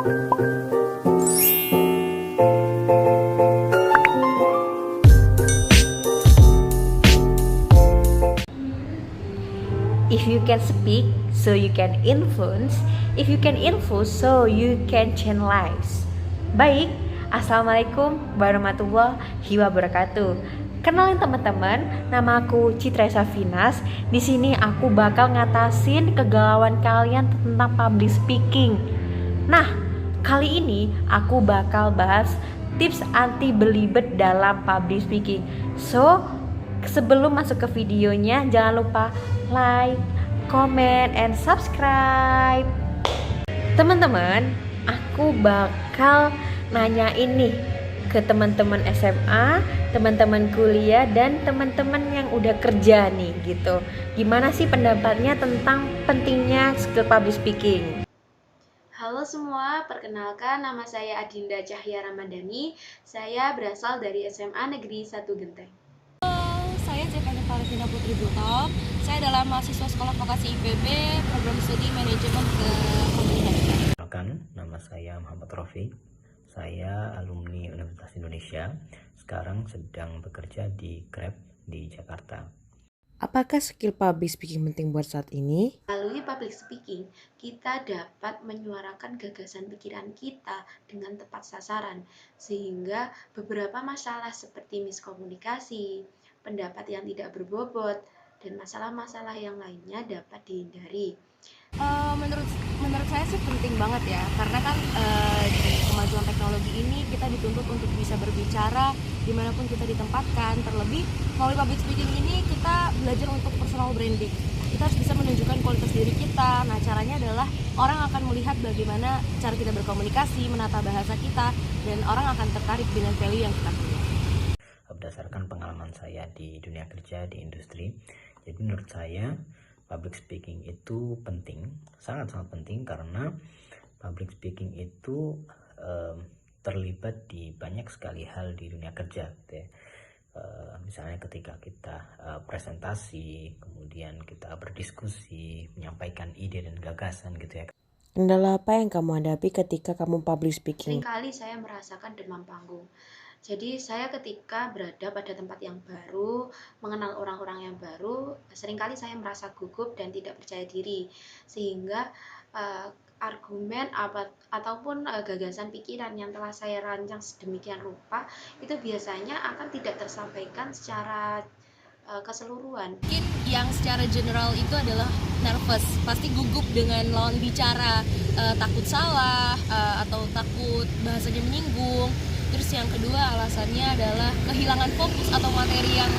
If you can speak, so you can influence. If you can influence, so you can change lives. Baik, Assalamualaikum warahmatullahi wabarakatuh. Kenalin teman-teman, nama aku Citra Safinas. Di sini aku bakal ngatasin kegalauan kalian tentang public speaking. Nah, kali ini aku bakal bahas tips anti belibet dalam public speaking. So, sebelum masuk ke videonya, jangan lupa like, comment, and subscribe. Teman-teman, aku bakal nanya ini ke teman-teman SMA, teman-teman kuliah, dan teman-teman yang udah kerja nih gitu. Gimana sih pendapatnya tentang pentingnya skill public speaking? Halo semua, perkenalkan nama saya Adinda Cahya Ramadhani. Saya berasal dari SMA Negeri 1 Genteng. Saya Jevani Valentina Putri Butop. Saya adalah mahasiswa Sekolah Vokasi IPB, Program Studi Manajemen Kepemilikan. Perkenalkan, nama saya Muhammad Rafiq. Saya alumni Universitas Indonesia. Sekarang sedang bekerja di Grab di Jakarta. Apakah skill public speaking penting buat saat ini? Melalui public speaking, kita dapat menyuarakan gagasan pikiran kita dengan tepat sasaran, sehingga beberapa masalah seperti miskomunikasi, pendapat yang tidak berbobot, dan masalah-masalah yang lainnya dapat dihindari. Menurut saya sih penting banget ya, karena kan di kemajuan teknologi ini kita dituntut untuk bisa berbicara dimanapun kita ditempatkan. Terlebih melalui public speaking ini kita belajar untuk personal branding. Kita harus bisa menunjukkan kualitas diri kita. Nah, caranya adalah orang akan melihat bagaimana cara kita berkomunikasi, menata bahasa kita, dan orang akan tertarik dengan value yang kita punya. Berdasarkan pengalaman saya di dunia kerja, di industri, jadi menurut saya public speaking itu penting, sangat-sangat penting, karena public speaking itu terlibat di banyak sekali hal di dunia kerja gitu ya. Misalnya ketika kita presentasi, kemudian kita berdiskusi, menyampaikan ide dan gagasan gitu ya. Kendala apa yang kamu hadapi ketika kamu public speaking? Seringkali saya merasakan demam panggung. Jadi saya ketika berada pada tempat yang baru, mengenal orang-orang yang baru, seringkali saya merasa gugup dan tidak percaya diri, sehingga argumen ataupun gagasan pikiran yang telah saya rancang sedemikian rupa itu biasanya akan tidak tersampaikan secara keseluruhan. Mungkin yang secara general itu adalah nervous, pasti gugup dengan lawan bicara, takut salah atau takut bahasanya menyinggung. Terus yang kedua alasannya adalah kehilangan fokus atau materi yang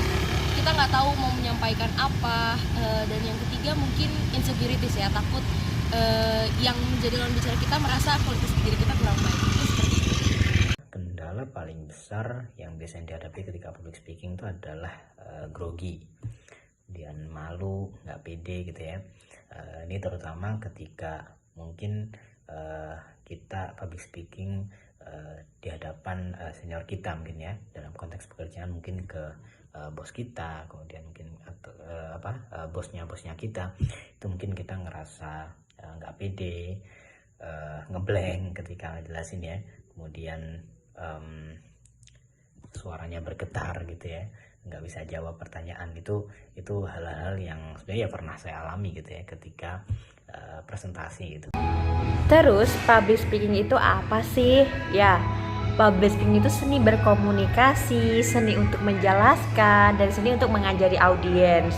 kita nggak tahu mau menyampaikan apa, dan yang ketiga mungkin insecurities ya, takut yang menjadi lawan bicara kita merasa kualitas diri kita kurang baik. Kendala paling besar yang biasanya dihadapi ketika public speaking itu adalah grogi, kemudian malu, nggak pede gitu ya. Ini terutama ketika mungkin kita public speaking di hadapan senior kita mungkin ya, dalam konteks pekerjaan mungkin ke bos kita, kemudian mungkin bosnya kita, itu mungkin kita ngerasa nggak pede, ngeblank ketika ngejelasin ya, kemudian suaranya bergetar gitu ya, nggak bisa jawab pertanyaan gitu. Itu hal-hal yang sebenarnya pernah saya alami gitu ya ketika presentasi gitu. Terus public speaking itu apa sih? Ya, public speaking itu seni berkomunikasi, seni untuk menjelaskan, dan seni untuk mengajari audiens.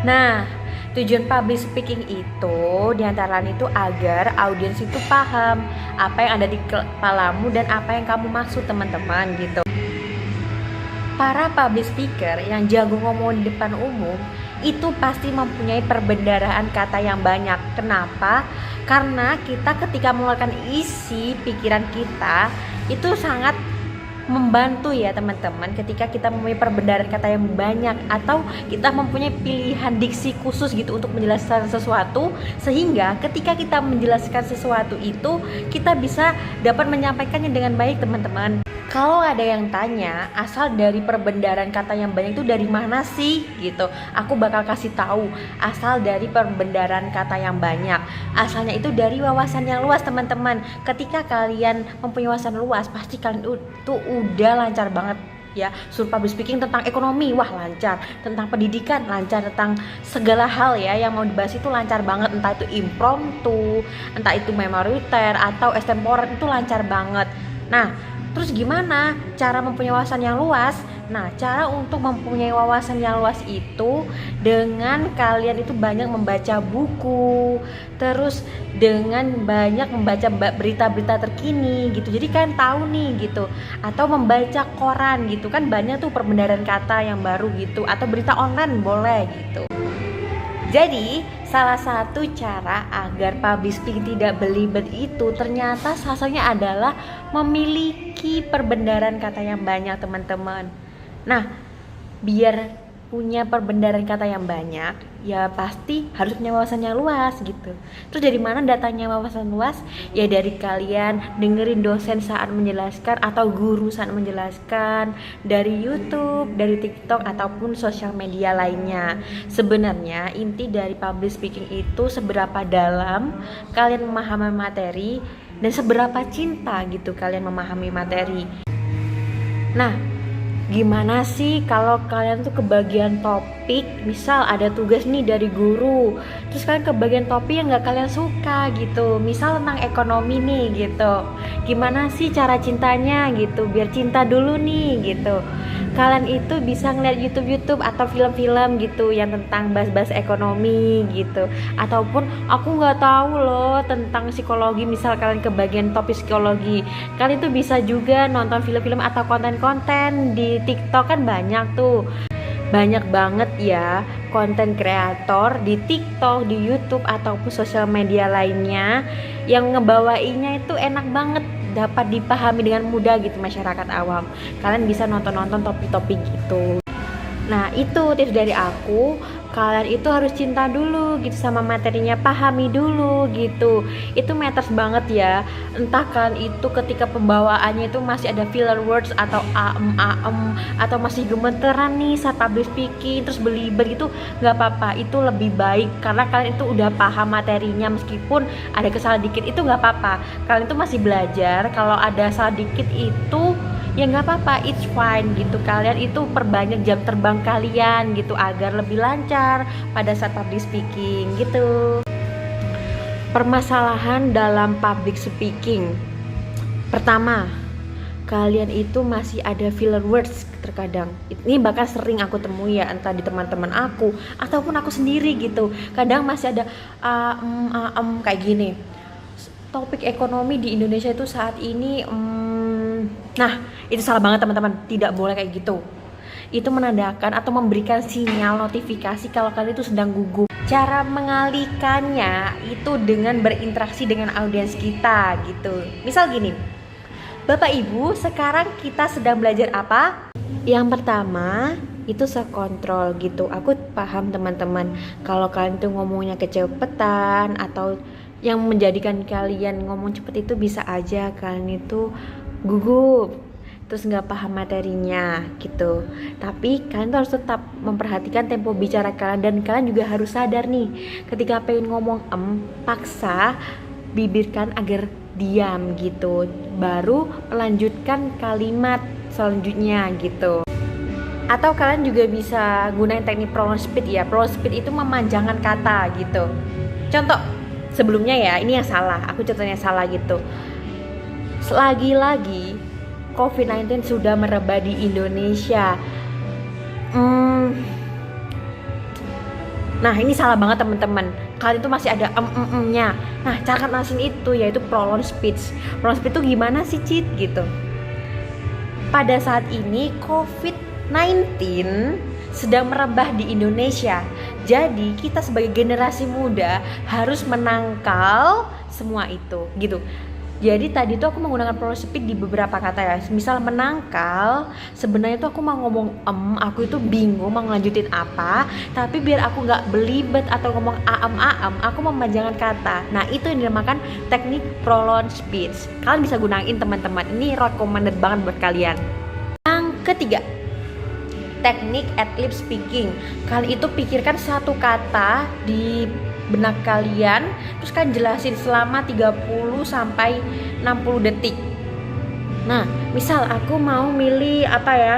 Nah, tujuan public speaking itu diantara lain itu agar audiens itu paham apa yang ada di kepalamu dan apa yang kamu maksud, teman-teman gitu. Para public speaker yang jago ngomong di depan umum itu pasti mempunyai perbendaharaan kata yang banyak. Kenapa? Karena kita ketika mengeluarkan isi pikiran kita itu sangat membantu ya teman-teman, ketika kita mempunyai perbendaharaan kata yang banyak atau kita mempunyai pilihan diksi khusus gitu untuk menjelaskan sesuatu, sehingga ketika kita menjelaskan sesuatu itu kita bisa dapat menyampaikannya dengan baik, teman-teman. Kalau ada yang tanya asal dari perbendaharaan kata yang banyak itu dari mana sih gitu, aku bakal kasih tahu asal dari perbendaharaan kata yang banyak. Asalnya itu dari wawasan yang luas teman-teman. Ketika kalian mempunyai wawasan luas, pasti kalian itu udah lancar banget ya. Suruh public speaking tentang ekonomi, wah lancar. Tentang pendidikan lancar, tentang segala hal ya yang mau dibahas itu lancar banget. Entah itu impromptu, entah itu memoriter atau extempore, itu lancar banget. Nah, terus gimana cara mempunyai wawasan yang luas? Nah, cara untuk mempunyai wawasan yang luas itu dengan kalian itu banyak membaca buku, terus dengan banyak membaca berita-berita terkini gitu. Jadi kalian tahu nih gitu. Atau membaca koran gitu kan, banyak tuh perbendaharaan kata yang baru gitu. Atau berita online boleh gitu. Jadi salah satu cara agar public speaking tidak belibet itu ternyata salah satunya adalah memiliki perbendaharaan kata yang banyak teman-teman. Nah, biar punya perbendaharaan kata yang banyak, ya pasti harus punya wawasan yang luas gitu. Terus dari mana datangnya wawasan luas? Ya dari kalian dengerin dosen saat menjelaskan atau guru saat menjelaskan, dari YouTube, dari TikTok ataupun sosial media lainnya. Sebenarnya inti dari public speaking itu seberapa dalam kalian memahami materi dan seberapa cinta gitu kalian memahami materi. Nah, gimana sih kalau kalian tuh kebagian topik, misal ada tugas nih dari guru, terus kalian kebagian topik yang gak kalian suka gitu, misal tentang ekonomi nih gitu, gimana sih cara cintanya gitu, biar cinta dulu nih gitu. Kalian itu bisa ngeliat YouTube atau film-film gitu yang tentang bahas-bahas ekonomi gitu, ataupun aku nggak tahu loh tentang psikologi, misal kalian kebagian topik psikologi, kalian tuh bisa juga nonton film-film atau konten-konten di TikTok kan banyak tuh. Banyak banget ya konten kreator di TikTok, di YouTube ataupun sosial media lainnya yang ngebawainya itu enak banget, dapat dipahami dengan mudah gitu masyarakat awam. Kalian bisa nonton-nonton topik-topik gitu. Nah, itu tips dari aku. Kalian itu harus cinta dulu gitu sama materinya, pahami dulu gitu. Itu matters banget ya. Entah kalian itu ketika pembawaannya itu masih ada filler words atau atau masih gemeteran nih saat public speaking, terus belibet gitu, nggak apa-apa. Itu lebih baik karena kalian itu udah paham materinya, meskipun ada kesalahan dikit itu nggak apa-apa. Kalian itu masih belajar. Kalau ada salah dikit itu ya nggak apa-apa, it's fine gitu. Kalian itu perbanyak jam terbang kalian gitu agar lebih lancar pada saat public speaking gitu. Permasalahan dalam public speaking, pertama, kalian itu masih ada filler words terkadang. Ini bahkan sering aku temui ya, entah di teman-teman aku ataupun aku sendiri gitu. Kadang masih ada kayak gini. Topik ekonomi di Indonesia itu saat ini nah, itu salah banget teman-teman, tidak boleh kayak gitu. Itu menandakan atau memberikan sinyal notifikasi kalau kalian itu sedang gugup. Cara mengalihkannya itu dengan berinteraksi dengan audiens kita gitu. Misal gini, Bapak Ibu, sekarang kita sedang belajar apa? Yang pertama itu self-control gitu. Aku paham teman-teman, kalau kalian tuh ngomongnya kecepetan atau yang menjadikan kalian ngomong cepet itu bisa aja kalian itu gugup, terus nggak paham materinya gitu. Tapi kalian tuh harus tetap memperhatikan tempo bicara kalian, dan kalian juga harus sadar nih ketika pengen ngomong paksa bibirkan agar diam gitu, baru melanjutkan kalimat selanjutnya gitu. Atau kalian juga bisa gunain teknik prolong speed ya. Prolong speed itu memanjangkan kata gitu. Contoh sebelumnya ya, ini yang salah, aku contohnya salah gitu. Lagi-lagi COVID-19 sudah merebak di Indonesia. Nah, ini salah banget teman-teman. Kalian itu masih ada nya. Nah, cara ngatasin itu yaitu prolonged speech. Prolonged speech itu gimana sih, Cit? Gitu. Pada saat ini COVID-19 sedang merebak di Indonesia. Jadi, kita sebagai generasi muda harus menangkal semua itu, gitu. Jadi tadi tuh aku menggunakan prolog speak di beberapa kata ya. Misal menangkal, sebenarnya tuh aku mau ngomong aku itu bingung mau ngelanjutin apa, tapi biar aku nggak belibet atau ngomong aku memanjangkan kata. Nah itu yang dinamakan teknik prolong speech. Kalian bisa gunain teman-teman. Ini recommended banget buat kalian. Yang ketiga, teknik ad-lib speaking. Kalian itu pikirkan satu kata di benak kalian, terus kan jelasin selama 30 sampai 60 detik. Nah, misal aku mau milih apa ya?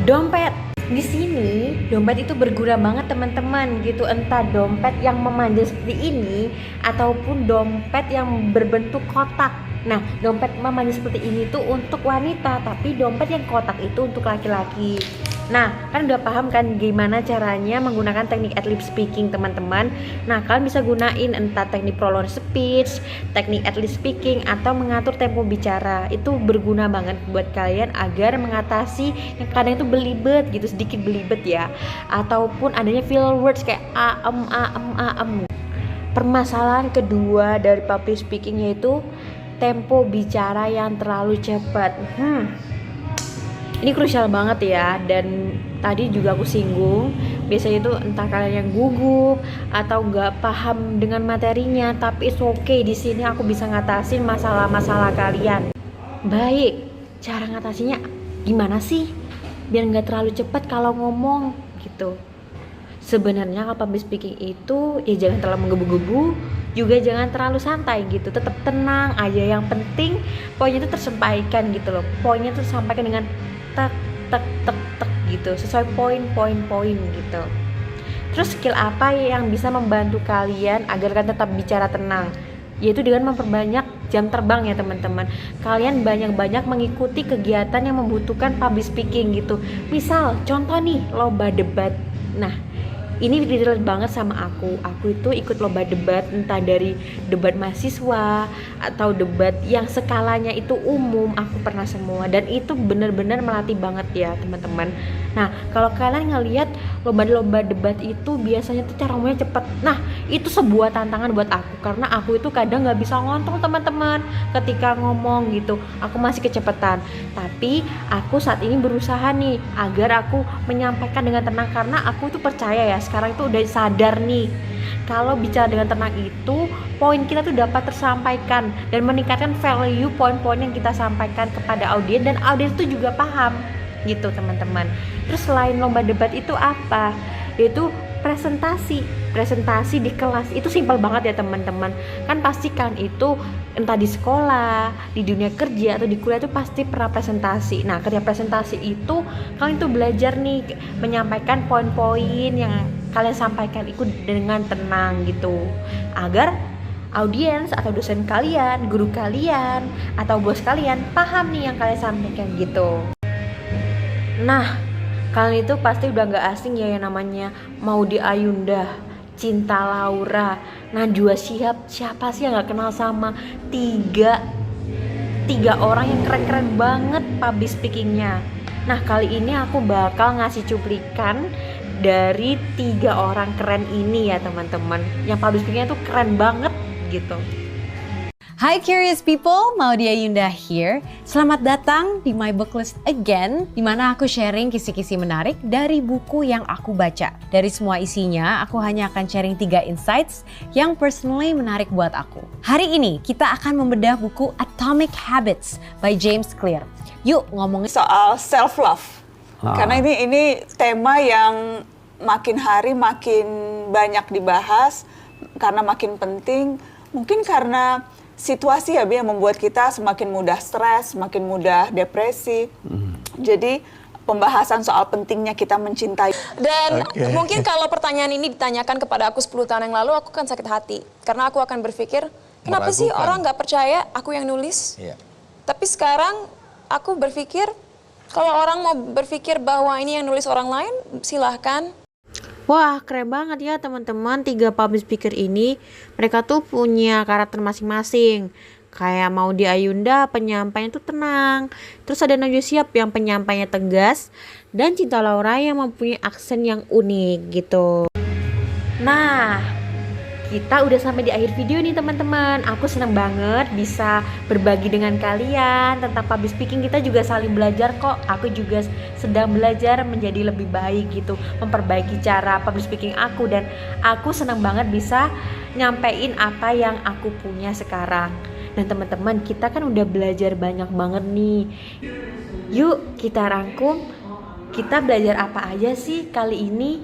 Dompet. Di sini dompet itu berguna banget teman-teman gitu, entah dompet yang memanjang seperti ini ataupun dompet yang berbentuk kotak. Nah, dompet memanjang seperti ini tuh untuk wanita, tapi dompet yang kotak itu untuk laki-laki. Nah, kan udah paham kan gimana caranya menggunakan teknik ad-lib speaking teman-teman. Nah, kalian bisa gunain entah teknik prolong speech, teknik ad-lib speaking, atau mengatur tempo bicara. Itu berguna banget buat kalian agar mengatasi yang kadang itu belibet gitu, sedikit belibet ya, ataupun adanya filler words kayak am. Permasalahan kedua dari public speaking yaitu tempo bicara yang terlalu cepat. Ini krusial banget ya, dan tadi juga aku singgung, biasanya itu entah kalian yang gugup atau nggak paham dengan materinya, tapi it's okay, di sini aku bisa ngatasin masalah-masalah kalian. Baik, cara ngatasinya gimana sih? Biar nggak terlalu cepat kalau ngomong gitu. Sebenarnya kalau public speaking itu ya jangan terlalu menggebu-gebu, juga jangan terlalu santai gitu, tetap tenang aja. Yang penting poinnya itu tersampaikan gitu loh, poinnya itu tersampaikan dengan tek gitu, sesuai poin gitu. Terus skill apa yang bisa membantu kalian agar kalian tetap bicara tenang? Yaitu dengan memperbanyak jam terbang ya teman-teman. Kalian banyak-banyak mengikuti kegiatan yang membutuhkan public speaking gitu. Misal contoh nih, lomba debat. Nah, ini relate banget sama aku. Aku itu ikut lomba debat, entah dari debat mahasiswa atau debat yang skalanya itu umum, aku pernah semua, dan itu benar-benar melatih banget ya teman-teman. Nah, kalau kalian ngelihat lomba-lomba debat itu biasanya tuh cara ngomongnya cepet. Nah, itu sebuah tantangan buat aku karena aku itu kadang nggak bisa ngontrol teman-teman ketika ngomong gitu. Aku masih kecepatan. Tapi aku saat ini berusaha nih agar aku menyampaikan dengan tenang karena aku tuh percaya ya, sekarang itu udah sadar nih kalau bicara dengan tenang itu poin kita tuh dapat tersampaikan dan meningkatkan value poin-poin yang kita sampaikan kepada audiens, dan audiens itu juga paham gitu teman-teman. Terus selain lomba debat itu apa? Yaitu presentasi di kelas. Itu simpel banget ya teman-teman. Kan pastikan itu entah di sekolah, di dunia kerja atau di kuliah itu pasti pernah presentasi. Nah, ketika presentasi itu kalian tuh belajar nih menyampaikan poin-poin yang kalian sampaikan itu dengan tenang gitu, agar audiens atau dosen kalian, guru kalian atau bos kalian paham nih yang kalian sampaikan gitu. Nah, kalian itu pasti udah gak asing ya yang namanya Maudy Ayunda, Cinta Laura, Najwa Shihab. Siapa sih yang gak kenal sama tiga orang yang keren-keren banget public speakingnya. Nah, kali ini aku bakal ngasih cuplikan dari 3 orang keren ini ya teman-teman, yang public speakingnya tuh keren banget gitu. Hi curious people, Maudy Ayunda here. Selamat datang di My Book List again, di mana aku sharing kisi-kisi menarik dari buku yang aku baca. Dari semua isinya, aku hanya akan sharing 3 insights yang personally menarik buat aku. Hari ini kita akan membedah buku Atomic Habits by James Clear. Yuk ngomongin soal self love. Karena ini tema yang makin hari makin banyak dibahas karena makin penting. Mungkin karena situasi ya yang membuat kita semakin mudah stres, semakin mudah depresi. Jadi pembahasan soal pentingnya kita mencintai. Dan mungkin kalau pertanyaan ini ditanyakan kepada aku 10 tahun yang lalu, aku kan sakit hati. Karena aku akan berpikir, kenapa sih orang nggak percaya aku yang nulis? Tapi sekarang aku berpikir, kalau orang mau berpikir bahwa ini yang nulis orang lain, silahkan. Wah, keren banget ya teman-teman, 3 public speaker ini. Mereka tuh punya karakter masing-masing. Kayak Maudy Ayunda, penyampainya tuh tenang. Terus ada Najwa Shihab yang penyampainya tegas. Dan Cinta Laura yang mempunyai aksen yang unik gitu. Nah, kita udah sampai di akhir video nih teman-teman. Aku senang banget bisa berbagi dengan kalian tentang public speaking. Kita juga saling belajar kok. Aku juga sedang belajar menjadi lebih baik gitu, memperbaiki cara public speaking aku, dan aku senang banget bisa nyampein apa yang aku punya sekarang. Dan teman-teman, kita kan udah belajar banyak banget nih. Yuk kita rangkum, kita belajar apa aja sih kali ini?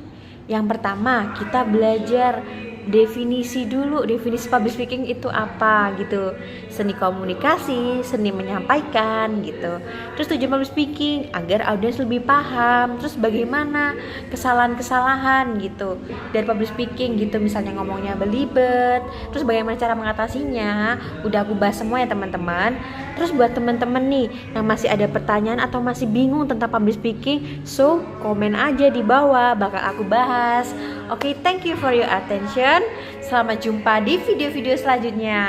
Yang pertama, kita belajar definisi dulu, definisi public speaking itu apa gitu. Seni komunikasi, seni menyampaikan gitu. Terus tujuan public speaking agar audiens lebih paham. Terus bagaimana kesalahan-kesalahan gitu dari public speaking gitu, misalnya ngomongnya belibet. Terus bagaimana cara mengatasinya, udah aku bahas semua ya teman-teman. Terus buat teman-teman nih yang masih ada pertanyaan atau masih bingung tentang public speaking, so komen aja di bawah, bakal aku bahas. Oke, thank you for your attention. Selamat jumpa di video-video selanjutnya.